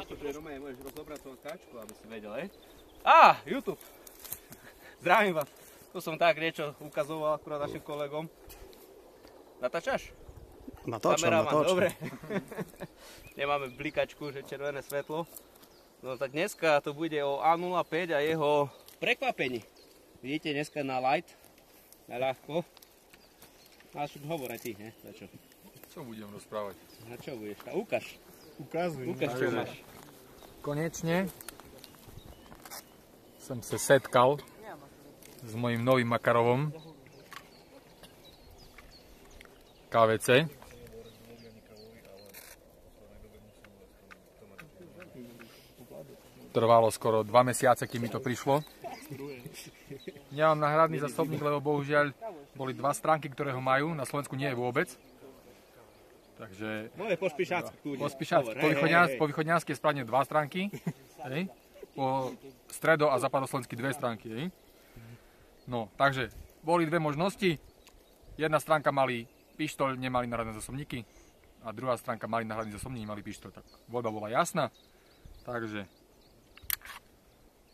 Akože Roman, môžeš rozobrať svoju skáčku, aby si vedel, hej? Á, YouTube! Zdravím vás. Tu som tak niečo ukazoval akurát našim kolegom. Natáčaš? Natáčam. Dobre. Nemáme blikačku, že červené svetlo. No tak dneska to bude o A05 a jeho prekvapení. Vidíte, dneska na light, na ľahko. Máš hovor aj ty, ne? Na čo? Čo budem rozprávať? Na čo budeš? A ukáž. Ukazuj. Ukáž, čo máš. Konečne som sa setkal s mojím novým Makarovom KVC. Trvalo skoro 2 mesiace, kým mi to prišlo. Nemám náhradný zásobník, lebo bohužiaľ boli 2 stránky, ktoré ho majú. Na Slovensku nie je vôbec. Takže Po Spišácku. Po východňanskej je správne 2 stránky. Hej. Po stredo- a západoslovenskej 2 stránky. Hej. No, takže boli 2 možnosti. Jedna stránka mali pištoľ, nemali náhradné zásobníky. A druhá stránka mali náhradný zásobník, nemali pištoľ. Tak voľba bola jasná. Takže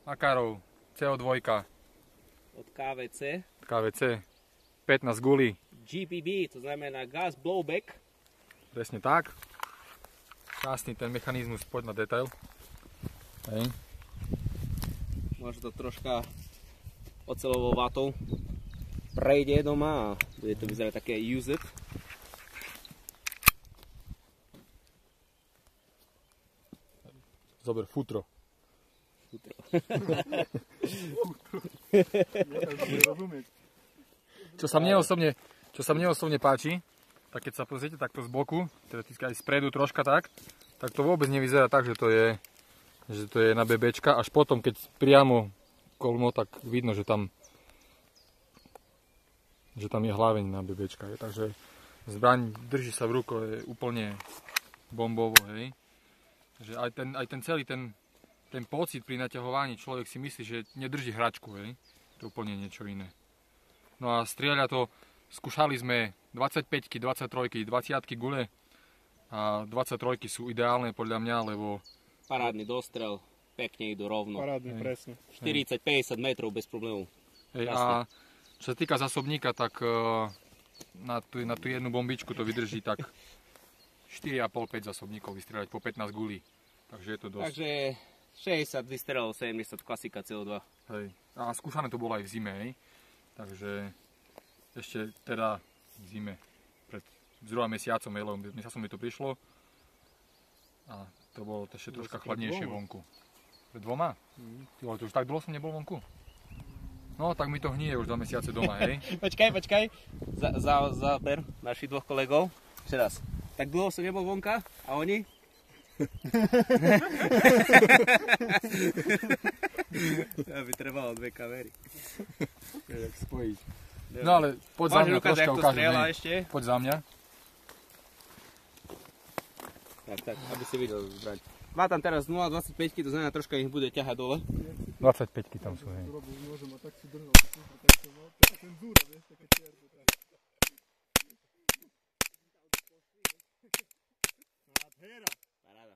Makarov CO2 Od KVC. 15 gulí. GPB, to znamená gas blowback. Presne tak. Krásny ten mechanizmus, poď na detail. Hej. Možno to troška oceľovou vatou prejde doma a bude to vyzerať také use it. Zober futro. Čo sa mne osobne páči, tak keď sa pozriete takto z boku, teoreticky aj spredu troška tak to vôbec nevyzerá tak, že to je na BBčka, až potom, keď priamo kolmo, tak vidno, že tam je hlaveň na BBčka. Takže zbraň drží sa v ruku, je úplne bombovo, hej. Že aj ten celý ten pocit pri naťahovaní, človek si myslí, že nedrží hračku, hej. To je úplne niečo iné. No a strieľa to, skúšali sme 25-ky, 23-ky, 20-ky gule a 23-ky sú ideálne podľa mňa, lebo Parádny dostrel, pekne idú rovno. Parádny, presne. 40-50 metrov bez problémov. Hej, a čo sa týka zásobníka, tak na tú jednu bombičku to vydrží tak 4,5-5 zásobníkov vystrieľať po 15 gulí. Takže je to dosť. Takže 60 vystrelov, 70 klasika CO2. Hej. A skúšané to bolo aj v zime, hej. Takže ešte teda v zime, pred zhruba mesiacom, lebo mesiacom mi to prišlo. A to bolo ešte troška chladnejšie vonku. Pred 2? Ty vole, to už tak dlho som nebol vonku? No, tak mi to hníje už 2 mesiace doma, hej. Počkaj. Záber našich 2 kolegov. Ešte raz. Tak dlho som nebol vonka a oni? Aby trebalo 2 kamery. Jak spojiť. No ale poď za mňa, troška ukážem. Poď za mňa. Tak, aby si videl zbraň. Má tam teraz 0,25, to znamená troška ich bude ťahať dole. 25-ky tam sú, hej.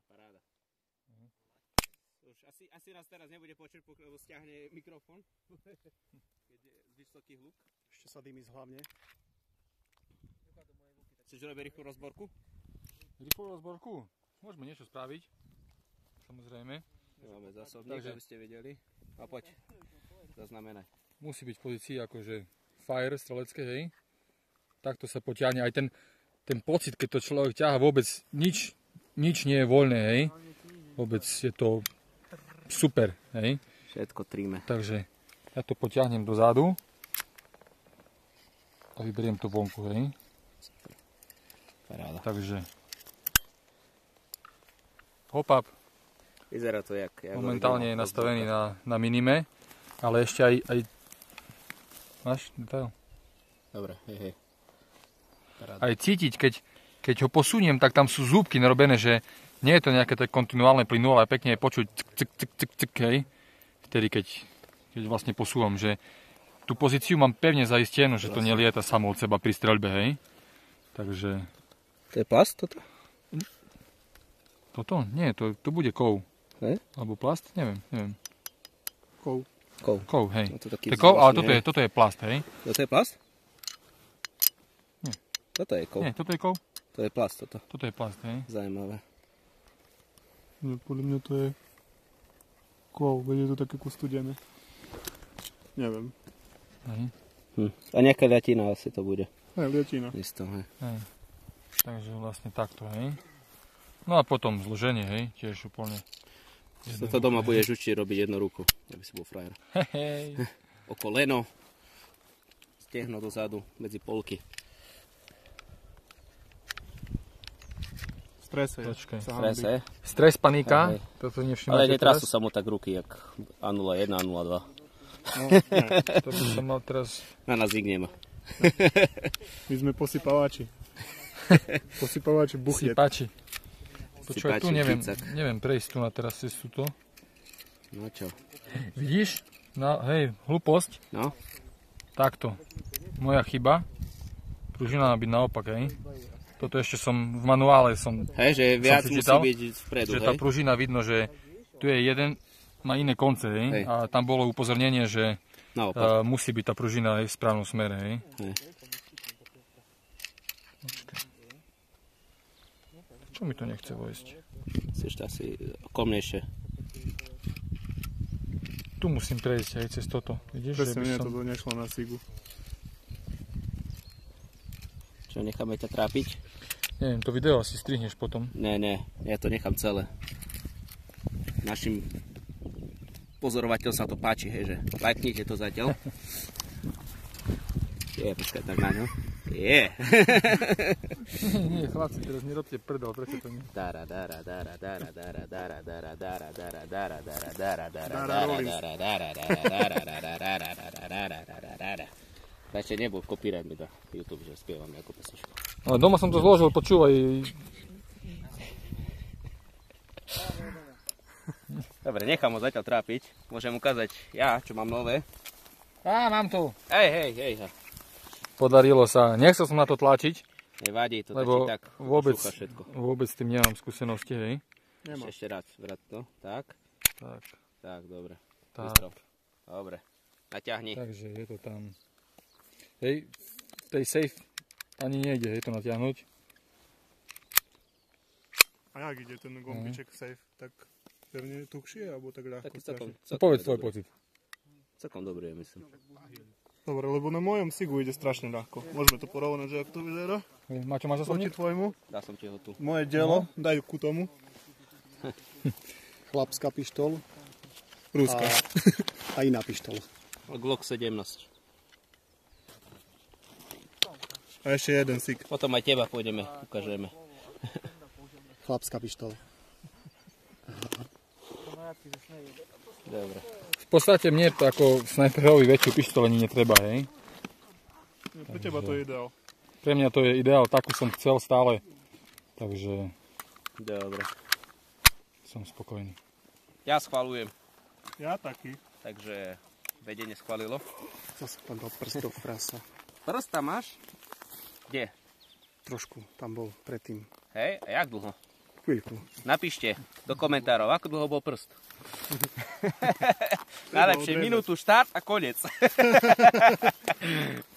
Paráda. Už asi nás teraz nebude počuť, lebo stiahne mikrofón. Keď je vysoký hluk. Ešte sa dymí hlavne. Chceš robiť rýchlu rozborku? Rýchlu rozborku? Môžeme niečo spraviť. Samozrejme. Máme zásobník, aby ste vedeli. A poď, zaznamenaj. Musí byť v pozícii akože fire strelecké, hej. Takto sa potiahne. Aj ten pocit, keď to človek ťaha, vôbec nič nie je voľné, hej. Vôbec je to super, hej. Všetko tríme. Takže ja to potiahnem dozadu a vyberiem to vonku, hej. Paráda. Takže hop-up. Vyzerá to jak momentálne je nastavený na minime, ale ešte aj máš detail? Dobre, hej. Paráda. Aj cítiť, keď ho posuniem, tak tam sú zúbky narobené, že nie je to nejaké tak kontinuálne plynulé, ale pekne je počuť cik, hej. Vtedy, keď vlastne posúvam, že tú pozíciu mám pevne zaistenú, že to nelieta samo od seba pri streľbe, hej. Takže... To je plast toto? Toto? Nie, to bude kov. Hej? Alebo plast? Neviem. Kov. Kov, hej. No to taký To je kov, ale zvláštny, toto je plast, hej? Toto je plast? Nie. Toto je kov. Nie, toto je kov? To je plast, toto. Toto je plast, hej? Zajímavé. No, podľa mňa to je kov, bude to také studené. Neviem. Hej. A nejaká ľatina asi to bude. Hej, liatina. Isto, hej. Hej. Takže vlastne takto, hej? No a potom zloženie, hej? Tiež úplne. Toto doma budeš určite robiť jednu ruku, aby si bol frajer. Hej. O koleno, stehno dozadu, medzi polky. Stres je. Počkaj. Sa Stres, hanbí. hej? Stres, panika. Hej. Toto nevšimáte Ale netrasú teraz. sa mu tak ruky, jak A01, A02. No, ne. Toto som mal teraz... Na nás nik nemá. My sme posypávači. Posypávači Si buchiet. páči. Počúvaj, tu páči neviem, picak. neviem prejsť tu na teraz cestu to. No čo? Vidíš? No, hej, hlúposť. No? Takto. Moja chyba. Pružina má byť naopak, hej. Toto ešte som v manuále som Hej, že viac si musí čítal, byť vpredu, že tá hej? pružina vidno, že tu je jeden, má iné konce, hej. Hej. A tam bolo upozornenie, že Naopak. musí byť tá pružina aj v správnom smere, hej. Hej. Čo mi to nechce vojsť? Chceš to asi komnejšie. Tu musím prejsť aj cez toto. Vidíš, že Presne by mne som... toto nešlo na sigu. Čo, necháme ťa trápiť? Neviem, to video asi strihneš potom. Ne, ja to nechám celé. Našim pozorovateľom sa to páči, hej, že lajknite to zatiaľ. Počkaj tak na ňo. Nie, chlapci, teraz nerobte prdel, prečo to nie? Radšej nebol copyright mi dá YouTube, že spievam nejakú pesničku. Ale doma som to zložil, počúvaj. Dobre, nechám ho zatiaľ trápiť. Môžem ukázať ja, čo mám nové. Mám to. Hej. Podarilo sa. Nechcel som na to tlačiť, Nevadí, to lebo tak vôbec, šúcha všetko. vôbec s tým nemám skúsenosti, hej. Nemá. Ešte raz, vrat to. Tak, dobre. Tak. Vystrop. Dobre. Naťahni. Takže je to tam. Hej, v tej safe ani nejde, hej, to natiahnuť. A jak ide ten gombiček safe? Tak pevne tukšie, alebo tak ľahko Taký strašne? Povedz tvoj pocit. Celkom dobrý, myslím. Dobre, lebo na mojom sigu ide strašne ľahko. Môžeme to porovnať, že ak to vyzerá. Hej, Maťo, máš Proti zasobník? tvojmu. Dal som ti ho tu. Moje dielo, daj ku tomu. Chlapská pištol Ruska. a iná pištol. Glock 17. A ešte jeden sig. Potom aj teba pôjdeme, ukážeme. Chlapská pištol. Dobre. V podstate mne to ako snajperovi väčšiu pištol ani netreba, hej. Pre teba to je ideál. Pre mňa to je ideál, takú som chcel stále. Takže Dobre. som spokojný. Ja schvaľujem. Ja taký. Takže vedenie schválilo. Zase tam dal prstov prasa. Prsta máš? Kde? Trošku tam bol predtým. Hej, a jak dlho? Chvíľku. Napíšte do komentárov, ako dlho bol prst. Najlepšie minútu štart a koniec.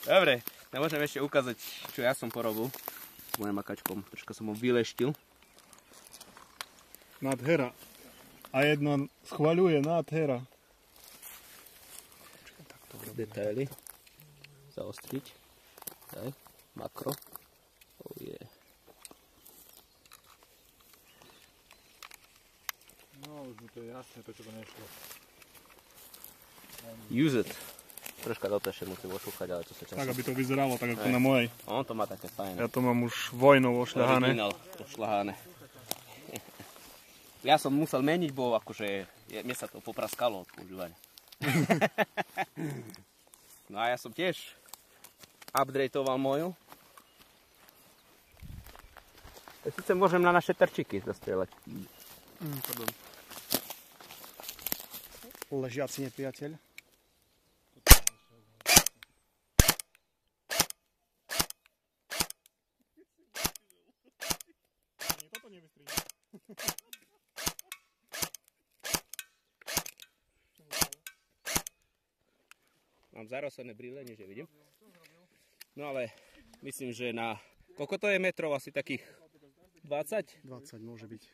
Dobre, ja môžem ešte ukázať, čo ja som porobil s mojim makačkom. Troška som ho vyleštil. Nádhera. A jedna schvaľuje nádhera. Detaily. Zaostriť. Daj. Makro. Oh yeah. No, už mi to je jasné, to čo to nešlo. Use it. Troška dotešie musím ošúchať, ale to sa často... Tak, aby to vyzeralo tak, ako Hej. na mojej. On to má také fajné. Ja to mám už vojnou ošľahané. Originál ošľahané. Ja som musel meniť, bo akože mne sa to popraskalo od používania. No a ja som tiež updateoval moju. Sice môžem na naše trčiky zastrieľať. Ležiaci nepriateľ. Toto nevystrihneš. Mám zarosené brýle, nie že vidím. No ale myslím, že na... Koľko to je metrov? Asi takých 20? 20 môže byť.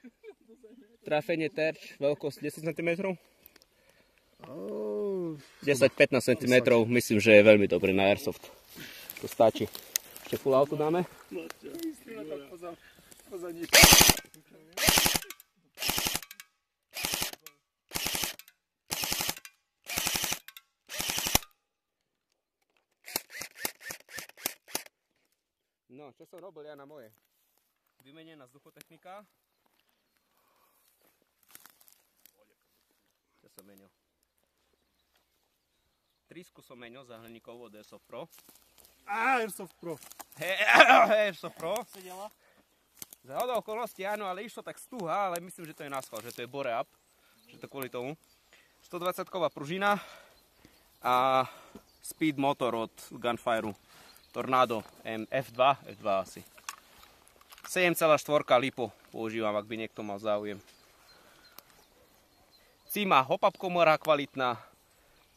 Trafenie terč, veľkosť 10 cm? Oh, 10-15 cm, myslím, že je veľmi dobré na airsoft. To stačí. Ešte full auto dáme? No, čo som robil ja na moje? Vymenená vzduchotechnika. Čo som menil? Trísku som menil za hliníkovú od Airsoft Pro. Airsoft Pro. Airsoft Pro. Sedela? Za hodou okolností áno, ale išlo tak stúha, ale myslím, že to je naschvál, že to je bore up. Že to kvôli tomu. 120-ková pružina a speed motor od Gunfireu. Tornado F2 asi. 7,4 lipo používam, ak by niekto mal záujem. Cima hop-up komora kvalitná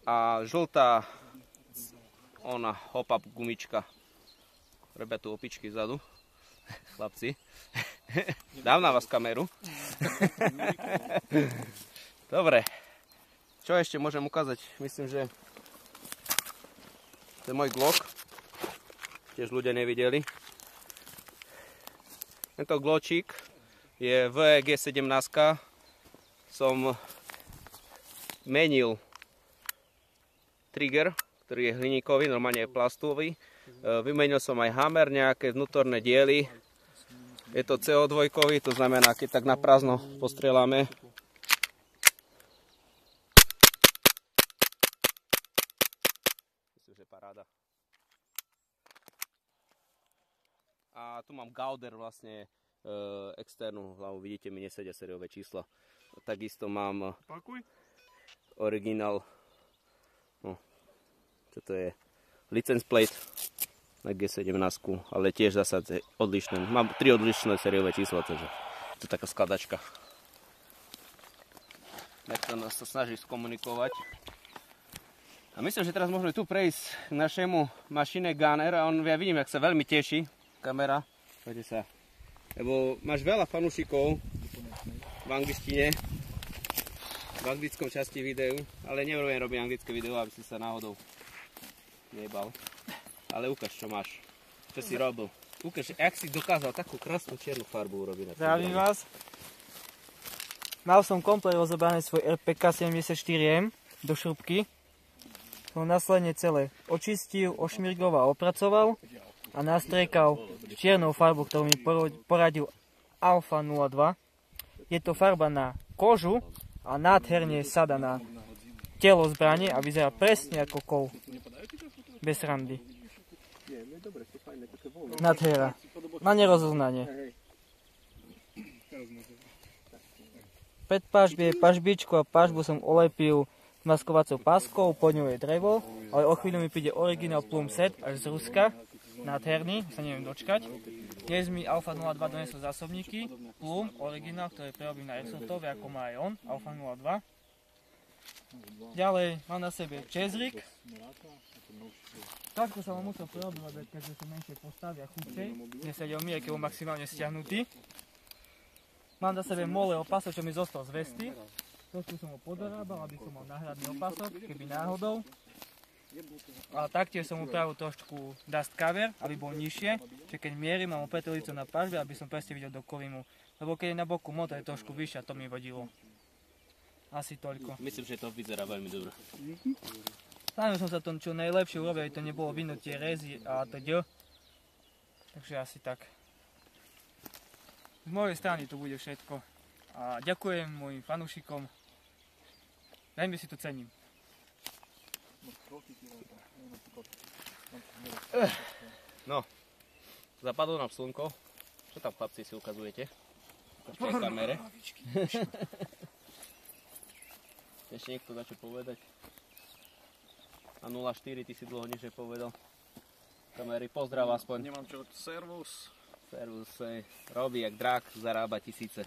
a žltá hop-up gumička. Robia tu opičky vzadu. Chlapci. Dám na vás kameru. Dobre. Čo ešte môžem ukázať? Myslím, že to je môj Glock. Tiež ľudia nevideli. Tento Gločík je VG17. Som menil trigger, ktorý je hliníkový, normálne je plastový. Vymenil som aj hammer, nejaké vnútorné diely. Je to CO2, to znamená, keď tak na prázdno postrieľame. Myslím, že paráda. A tu mám Gauder vlastne externú hlavu, vidíte, mi nesedia sériové čísla. Takisto mám originál, no, čo to je, license plate na G17, ale tiež zase odlišné. Mám 3 odlišné sériové čísla, takže to je taká skladačka. Nechcem sa snaží skomunikovať. A myslím, že teraz môžeme tu prejsť k našemu Machine Gunner a on, ja vidím, jak sa veľmi teší. Kamera, poďte sa. Lebo máš veľa fanúšikov v angličtine, v anglickom časti videu, ale neviem robiť anglické video, aby si sa náhodou nebal. Ale ukáž, čo máš, čo si robil. Ukáž, jak si dokázal takú krásnu čiernu farbu urobiť. Zdravím vás. Mal som komplet rozobraný svoj RPK 74M do šrubky. Som následne celé očistil, ošmirgoval a opracoval a nastriekal čiernou farbu, ktorú mi poradil Alfa 02. Je to farba na kožu a nádherne sada na telo zbrane a vyzerá presne ako kov. Bez randy. Nádhera. Na nerozoznanie. Pred pažbie pažbičku a pažbu som olepil maskovacou páskou, pod ňou je drevo, ale o chvíľu mi príde originál plum set až z Ruska. Nádherný, sa neviem dočkať. Dnes mi Alfa 02 donesol zásobníky, plum, originál, ktoré prerobím na Airsoftove, ako má aj on, Alfa 02. Ďalej mám na sebe čezrik. Takto sa vám musel preobľadať, keďže sú menšie postavy a chudšej. Nesedel mi, keď bol maximálne stiahnutý. Mám na sebe mole opasok, čo mi zostal z vesty. Trošku som ho podorábal, aby som mal náhradný opasok, keby náhodou. Ale taktiež som upravil trošku dust cover, aby bol nižšie, čiže keď mierim, mám opäť na pažbe, aby som presne videl do kolimu. Lebo keď je na boku motor je trošku vyššie a to mi vadilo. Asi toľko. Myslím, že to vyzerá veľmi dobre. Snažil som sa to čo najlepšie urobiť, aby to nebolo vynutie rezy a teda. Takže asi tak. Z mojej strany to bude všetko. A ďakujem mojim fanúšikom. Veľmi si to cením. No, zapadlo nám slnko. Čo tam, chlapci, si ukazujete? Ešte aj kamere. Ešte niekto dá čo povedať? A 04, ty si dlho nič nepovedal. Kamery, pozdrav aspoň. Nemám čo, servus. Servus, robí jak drak, zarába tisíce.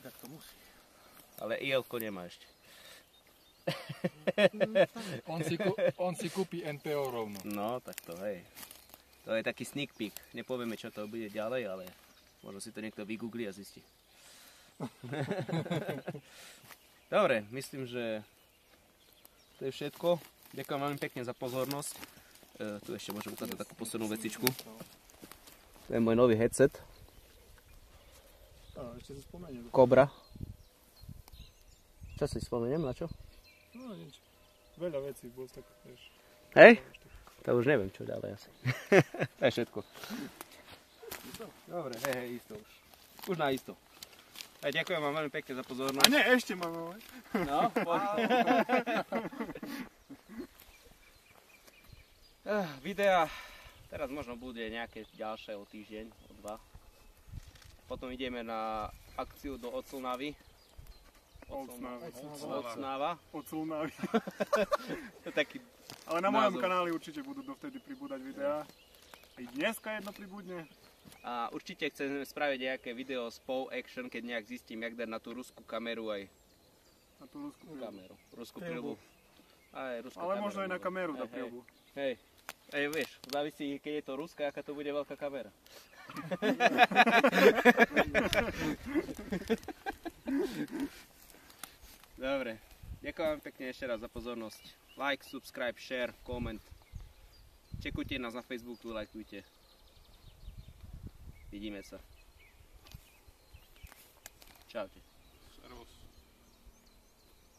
Tak to musí. Ale IL-ko nemá ešte. On si kúpi NPO rovno. No, tak to hej. To je taký sneak peek. Nepovieme, čo to bude ďalej, ale možno si to niekto vygoogli a zistí. Dobre, myslím, že to je všetko. Ďakujem veľmi pekne za pozornosť. Tu ešte môžem ukázať takú poslednú vecičku. To je môj nový headset. Ešte si spomeniem. Cobra. Čo si spomeniem, na čo? No nič. Veľa vecí bol tak, vieš. Hej? To už neviem, čo ďalej asi. To je všetko. Dobre, hej, isto už. Už na isto. Ďakujem vám veľmi pekne za pozornosť. A nie, ešte máme. No, poď. Videa, teraz možno bude nejaké ďalšie o týždeň, o 2. Potom ideme na akciu do Oclnavy. Oclnava. Oclnavy. To je taký Ale na názov. mojom kanáli určite budú dovtedy pribúdať videá. Aj dneska jedno pribudne. A určite chcem spraviť nejaké video z POV Action, keď nejak zistím, jak dať na tú ruskú kameru aj Na tú ruskú kameru. Ruskú prilbu. Aj ruskú Ale kameru. možno aj na kameru dá Hej, prilbu. Hej, vieš, závisí, keď je to ruská, aká to bude veľká kamera. Dobre, ďakujem vám pekne ešte raz za pozornosť. Like, subscribe, share, comment. Čekujte nás na Facebooku, lajkujte. Vidíme sa. Čaute.